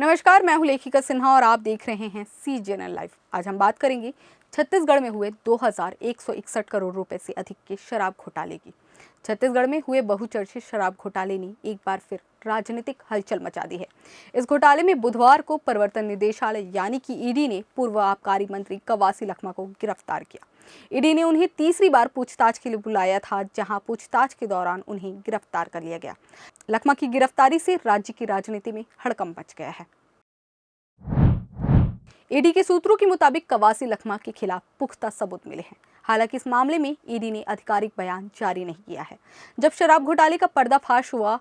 नमस्कार, मैं हूं लेखिका सिन्हा और आप देख रहे हैं CGNN लाइव। आज हम बात करेंगे छत्तीसगढ़ में हुए 2161 करोड़ रुपए से अधिक के शराब घोटाले की। छत्तीसगढ़ में हुए बहुचर्चित शराब घोटाले ने एक बार फिर राजनीतिक हलचल मचा दी है। इस घोटाले में बुधवार को प्रवर्तन निदेशालय यानी कि ईडी ने पूर्व आबकारी मंत्री कवासी लखमा को गिरफ्तार किया। ईडी ने उन्हें तीसरी बार पूछताछ के लिए बुलाया था, जहां पूछताछ के दौरान उन्हें गिरफ्तार कर लिया गया। लखमा की गिरफ्तारी से राज्य की राजनीति में हड़कंप मच गया है। ईडी के सूत्रों के मुताबिक कवासी लखमा के खिलाफ पुख्ता सबूत मिले हैं। हालांकि इस मामले में ईडी ने आधिकारिक बयान जारी नहीं किया है। जब शराब घोटाले का पर्दाफाश हुआ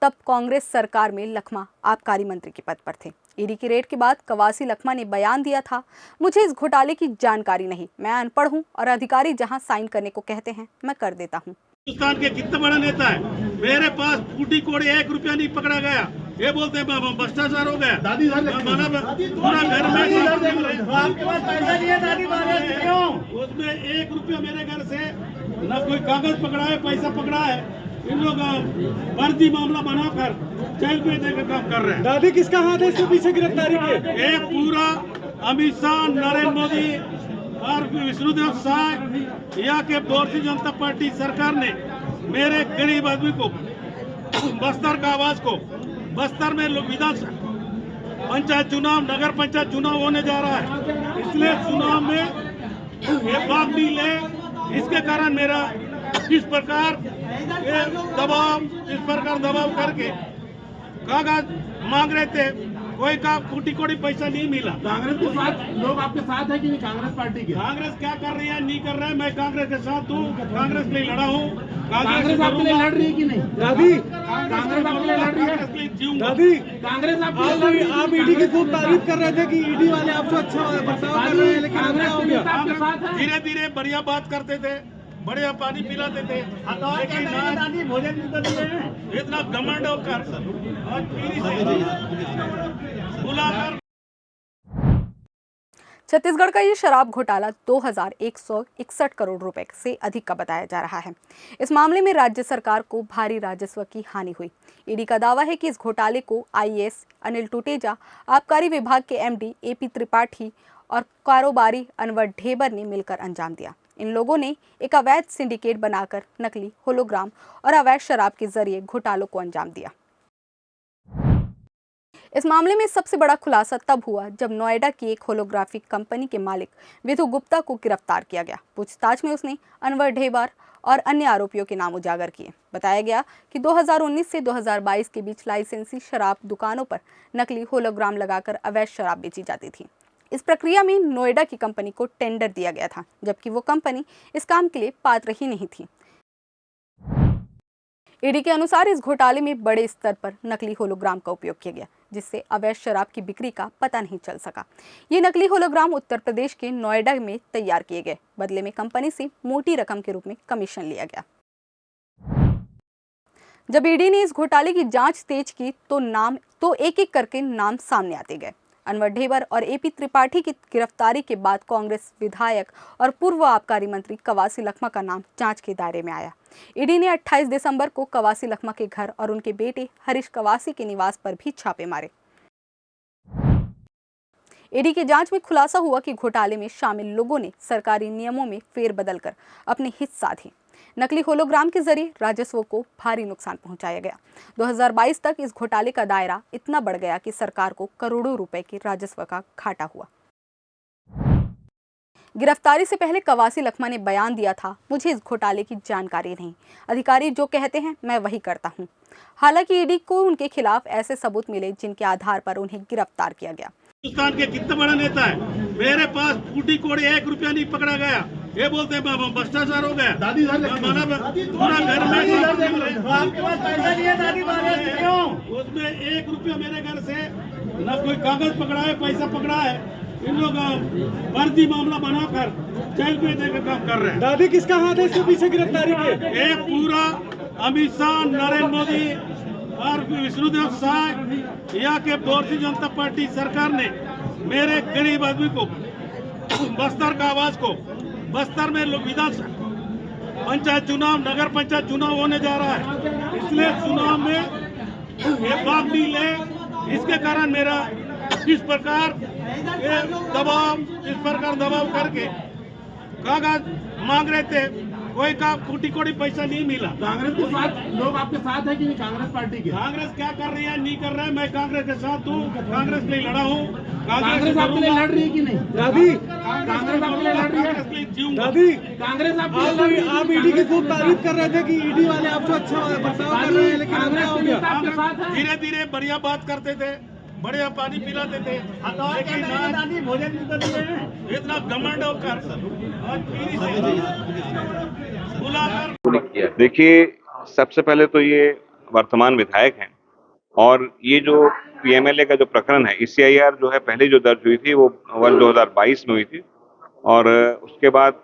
तब कांग्रेस सरकार में लखमा आबकारी मंत्री के पद पर थे। ईडी की रेड के बाद कवासी लखमा ने बयान दिया था, मुझे इस घोटाले की जानकारी नहीं, मैं अनपढ़ हूं और अधिकारी जहां साइन करने को कहते हैं मैं कर देता हूं। हिंदुस्तान के कितना बड़ा नेता है, मेरे पास फूटी कोड़ी 1 रुपया नहीं पकड़ा गया। ये बोलते हैं भ्रष्टाचार हो गया। दादी पूरा घर में आपके पास पैसा नहीं है दादी, उसमें 1 रुपया मेरे घर से न कोई कागज पकड़ा है, पैसा पकड़ा है। इन लोग फर्जी मामला बनाकर जेल में देकर काम कर रहे हैं। दादी किसका हाथ है इसके पीछे गिरफ्तारी के? एक पूरा अमित शाह, नरेंद्र मोदी और विष्णुदेव साय या के भारतीय जनता पार्टी सरकार ने मेरे गरीब आदमी को, बस्तर का आवाज को, बस्तर में विधानसभा पंचायत चुनाव, नगर पंचायत चुनाव होने जा रहा है, इसलिए चुनाव में ये भाग नहीं ले। इसके कारण मेरा इस प्रकार दबाव करके कागज मांग रहे थे। कोई का फूटी कोड़ी पैसा नहीं मिला। कांग्रेस के साथ लोग आपके साथ है कि नहीं? कांग्रेस पार्टी के कांग्रेस क्या कर रही है, नहीं कर रहा है। मैं कांग्रेस के साथ हूँ, कांग्रेस के लिए लड़ा हूँ। कांग्रेस आपके लिए लड़ रही है कि नहीं? दादी कांग्रेस आपके लिए लड़ रही है? दादी कांग्रेस आप ईडी की खूब तारीफ कर रहे थे कि ईडी वाले आपको अच्छा बर्ताव कर रहे हैं, लेकिन कांग्रेस हो गया। धीरे धीरे बढ़िया बात करते थे, बढ़िया पानी पिलाते थे, लेकिन भोजन इतना घमंड होकर और पीली से बुलाकर। छत्तीसगढ़ का ये शराब घोटाला 2161 करोड़ रुपए से अधिक का बताया जा रहा है। इस मामले में राज्य सरकार को भारी राजस्व की हानि हुई। ईडी का दावा है कि इस घोटाले को IAS अनिल टुटेजा, आबकारी विभाग के MD AP त्रिपाठी और कारोबारी अनवर ढेबर ने मिलकर अंजाम दिया। इन लोगों ने एक अवैध सिंडिकेट बनाकर नकली होलोग्राम और अवैध शराब के जरिए घोटालों को अंजाम दिया। इस मामले में सबसे बड़ा खुलासा तब हुआ जब नोएडा की एक होलोग्राफिक कंपनी के मालिक विधु गुप्ता को गिरफ्तार किया गया। पूछताछ में उसने अनवर ढेबर और अन्य आरोपियों के नाम उजागर किए। बताया गया कि 2019 से 2022 के बीच लाइसेंसी शराब दुकानों पर नकली होलोग्राम लगाकर अवैध शराब बेची जाती थी। इस प्रक्रिया में नोएडा की कंपनी को टेंडर दिया गया था, जबकि वो कंपनी इस काम के लिए पात्र ही नहीं थी। ईडी के अनुसार इस घोटाले में बड़े स्तर पर नकली होलोग्राम का उपयोग किया गया, जिससे अवैध शराब की बिक्री का पता नहीं चल सका। ये नकली होलोग्राम उत्तर प्रदेश के नोएडा में तैयार किए गए। बदले में कंपनी से मोटी रकम के रूप में कमीशन लिया गया। जब ईडी ने इस घोटाले की जांच तेज की तो एक एक करके नाम सामने आते गए। अनवर ढेबर और AP त्रिपाठी की गिरफ्तारी के बाद कांग्रेस विधायक और पूर्व आबकारी मंत्री कवासी लखमा का नाम जांच के दायरे में आया। ईडी ने 28 दिसंबर को कवासी लखमा के घर और उनके बेटे हरीश कवासी के निवास पर भी छापे मारे। ईडी की जांच में खुलासा हुआ कि घोटाले में शामिल लोगों ने सरकारी नियमों में फेरबदल कर अपने हित साधे। नकली होलोग्राम के जरिए राजस्व को भारी नुकसान पहुंचाया गया। 2022 तक इस घोटाले का दायरा इतना बढ़ गया कि सरकार को करोड़ों रुपए के राजस्व का घाटा हुआ। गिरफ्तारी से पहले कवासी लखमा ने बयान दिया था, मुझे इस घोटाले की जानकारी नहीं, अधिकारी जो कहते हैं मैं वही करता हूं। हालांकि ईडी को उनके खिलाफ ऐसे सबूत मिले जिनके आधार पर उन्हें गिरफ्तार किया गया। हिंदुस्तान के कितना बड़ा नेता है, मेरे पास फूटी कोड़ी 1 रुपया नहीं पकड़ा गया। ये बोलते हैं भ्रष्टाचार हो गया। दादी पूरा घर में आपके पास पैसा नहीं है दादी, उसमें 1 रुपया मेरे घर से न कोई कागज पकड़ा है, पैसा पकड़ा है। इन लोग फर्जी मामला बनाकर जेल में देकर काम कर रहे हैं। दादी किसका हाथ है इसके पीछे गिरफ्तारी के? एक पूरा अमित शाह, नरेंद्र मोदी और विष्णुदेव साय या के भारतीय जनता पार्टी सरकार ने मेरे गरीब आदमी को, बस्तर का आवाज को, बस्तर में विधानसभा पंचायत चुनाव, नगर पंचायत चुनाव होने जा रहा है, इसलिए चुनाव में ये भाग नहीं ले। इसके कारण मेरा इस प्रकार दबाव करके कागज मांग रहे थे, कोई का कोटी पैसा नहीं मिला। कांग्रेस के साथ लोग आपके साथ है कि नहीं? कांग्रेस पार्टी के कांग्रेस क्या कर रही है नहीं कर रहा है, मैं कांग्रेस के साथ हूँ, कांग्रेस के लिए लड़ा हूँ। कांग्रेस आपके लिए लड़ रही है कि नहीं? दादी कांग्रेस आपके लिए लड़ रही है? दादी कांग्रेस आप ईडी की खूब तारीफ कर रहे थे कि ईडी वाले आपसे अच्छा बर्ताव कर रहे हैं, लेकिन क्या हो गया? धीरे धीरे बढ़िया बात करते थे, बढ़िया पानी पिलाते थे, लेकिन भोजन इतना घमंड होकर बुलाकर। देखिए, सबसे पहले तो ये वर्तमान विधायक हैं और ये जो पीएमएलए का जो प्रकरण है, ईसीआईआर जो है पहले जो दर्ज हुई थी वो वर्ष 2022 में हुई थी और उसके बाद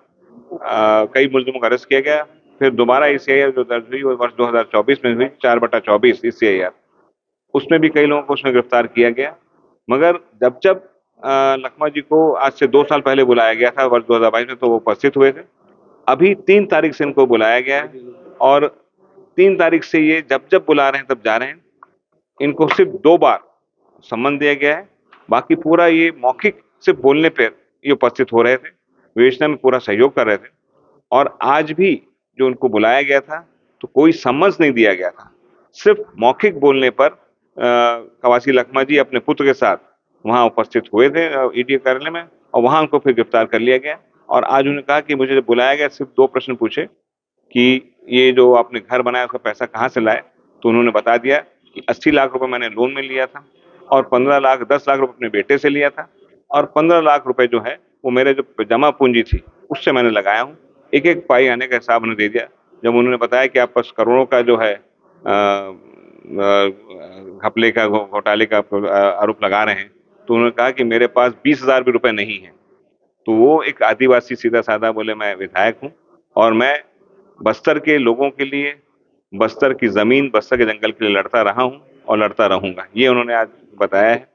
कई मुलजिमों का अरेस्ट किया गया। फिर दोबारा ईसीआईआर जो दर्ज हुई वो वर्ष 2024 में हुई, 4/24 ईसीआईआर, उसमें भी कई लोगों को उसमें गिरफ्तार किया गया। मगर जब लखमा जी को आज से 2 साल पहले बुलाया गया था वर्ष 2022 में, तो वो उपस्थित हुए थे। अभी 3 तारीख से इनको बुलाया गया है और 3 तारीख से ये जब बुला रहे हैं तब जा रहे हैं। इनको सिर्फ 2 बार सम्मन दिया गया है, बाकी पूरा ये मौखिक सिर्फ बोलने पर ये उपस्थित हो रहे थे, विवेचना में पूरा सहयोग कर रहे थे। और आज भी जो उनको बुलाया गया था तो कोई सम्मन नहीं दिया गया था, सिर्फ मौखिक बोलने पर कवासी लखमा जी अपने पुत्र के साथ वहां उपस्थित हुए थे ईडी कार्यालय में और वहां उनको फिर गिरफ्तार कर लिया गया। और आज उन्होंने कहा कि मुझे बुलाया गया, सिर्फ 2 प्रश्न पूछे कि ये जो आपने घर बनाया उसका पैसा कहाँ से लाए, तो उन्होंने बता दिया कि 80 लाख रुपए मैंने लोन में लिया था और 10 लाख रुपए अपने बेटे से लिया था और 15 लाख रुपए जो है वो मेरे जो जमा पूंजी थी उससे मैंने लगाया हूँ। एक पाई आने का हिसाब उन्होंने दे दिया। जब उन्होंने बताया कि आप पास करोड़ों का जो है घपले का घोटाले का आरोप लगा रहे हैं, तो उन्होंने कहा कि मेरे पास 20,000 भी रुपए नहीं है। तो वो एक आदिवासी सीधा साधा बोले, मैं विधायक हूं और मैं बस्तर के लोगों के लिए, बस्तर की जमीन, बस्तर के जंगल के लिए लड़ता रहा हूं और लड़ता रहूंगा, ये उन्होंने आज बताया है।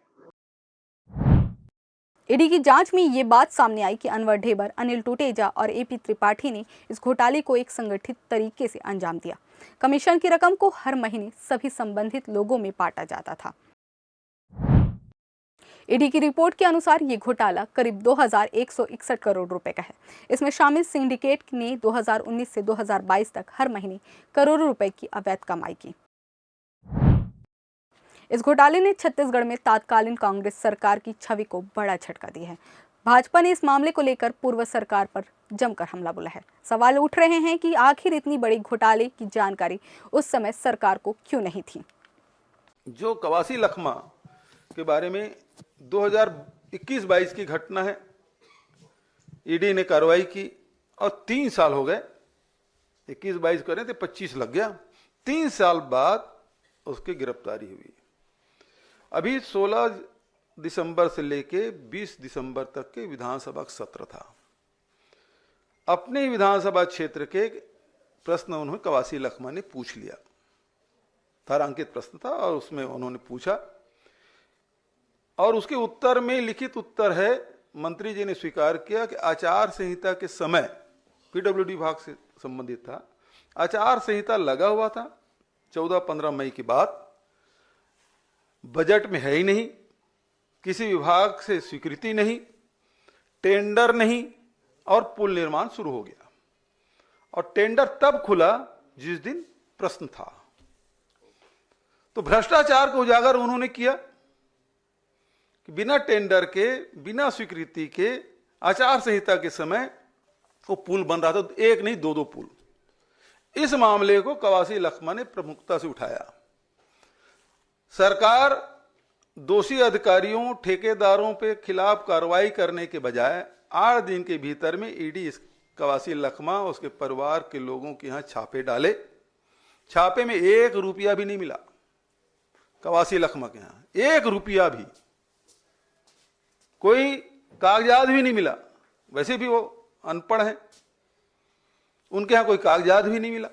ईडी की जांच में ये बात सामने आई कि अनवर ढेबर, अनिल टुटेजा और एपी त्रिपाठी ने इस घोटाले को एक संगठित तरीके से अंजाम दिया। कमीशन की रकम को हर महीने सभी संबंधित लोगों में बांटा जाता था। ईडी की रिपोर्ट के अनुसार ये घोटाला करीब 2161 करोड़ रुपए का है। इसमें शामिल सिंडिकेट ने 2019 से 2022 तक हर महीने करोड़ों रुपए की अवैध कमाई की। इस घोटाले ने छत्तीसगढ़ में तात्कालीन कांग्रेस सरकार की छवि को बड़ा झटका दिया है। भाजपा ने इस मामले को लेकर पूर्व सरकार पर जमकर हमला बोला है। सवाल उठ रहे हैं कि आखिर इतनी बड़ी घोटाले की जानकारी उस समय सरकार को क्यों नहीं थी। जो कवासी लखमा के बारे में 2021-22 की घटना है, ईडी ने कार्रवाई की और 3 साल हो गए, 21-22 करें तो 25 लग गया, 3 साल बाद उसकी गिरफ्तारी हुई। अभी 16 दिसंबर से लेके 20 दिसंबर तक के विधानसभा सत्र था। अपने विधानसभा क्षेत्र के प्रश्न उन्होंने कवासी लखमा ने पूछ लिया, तारांकित प्रश्न था और उसमें उन्होंने पूछा और उसके उत्तर में लिखित उत्तर है, मंत्री जी ने स्वीकार किया कि आचार संहिता के समय, पीडब्ल्यूडी विभाग से संबंधित था, आचार संहिता लगा हुआ था 14-15 मई की बात, बजट में है ही नहीं, किसी विभाग से स्वीकृति नहीं, टेंडर नहीं और पुल निर्माण शुरू हो गया। और टेंडर तब खुला जिस दिन प्रश्न था। तो भ्रष्टाचार को उजागर उन्होंने किया कि बिना टेंडर के, बिना स्वीकृति के आचार संहिता के समय वो पुल बन रहा था, 1 नहीं 2-2 पुल। इस मामले को कवासी लखमा ने प्रमुखता से उठाया। सरकार दोषी अधिकारियों, ठेकेदारों पे खिलाफ कार्रवाई करने के बजाय 8 दिन के भीतर में ईडी कवासी लखमा और उसके परिवार के लोगों के यहां छापे डाले। छापे में 1 रुपया भी नहीं मिला कवासी लखमा के यहां, 1 रुपया भी, कोई कागजात भी नहीं मिला। वैसे भी वो अनपढ़ हैं, उनके यहां कोई कागजात भी नहीं मिला।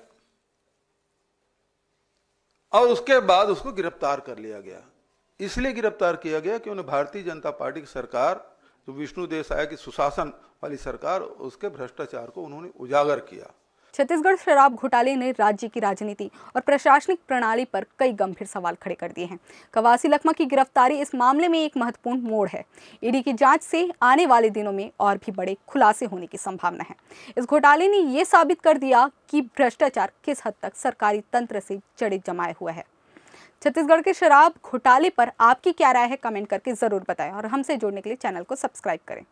और उसके बाद उसको गिरफ्तार कर लिया गया। इसलिए गिरफ्तार किया गया कि उन्हें भारतीय जनता पार्टी की सरकार, जो विष्णु देव साय की सुशासन वाली सरकार, उसके भ्रष्टाचार को उन्होंने उजागर किया। छत्तीसगढ़ शराब घोटाले ने राज्य की राजनीति और प्रशासनिक प्रणाली पर कई गंभीर सवाल खड़े कर दिए हैं। कवासी लखमा की गिरफ्तारी इस मामले में एक महत्वपूर्ण मोड़ है। ईडी की जांच से आने वाले दिनों में और भी बड़े खुलासे होने की संभावना है। इस घोटाले ने ये साबित कर दिया कि भ्रष्टाचार किस हद तक सरकारी तंत्र से जड़े जमाए हुआ है। छत्तीसगढ़ के शराब घोटाले पर आपकी क्या राय है, कमेंट करके जरूर बताएं और हमसे जुड़ने के लिए चैनल को सब्सक्राइब करें।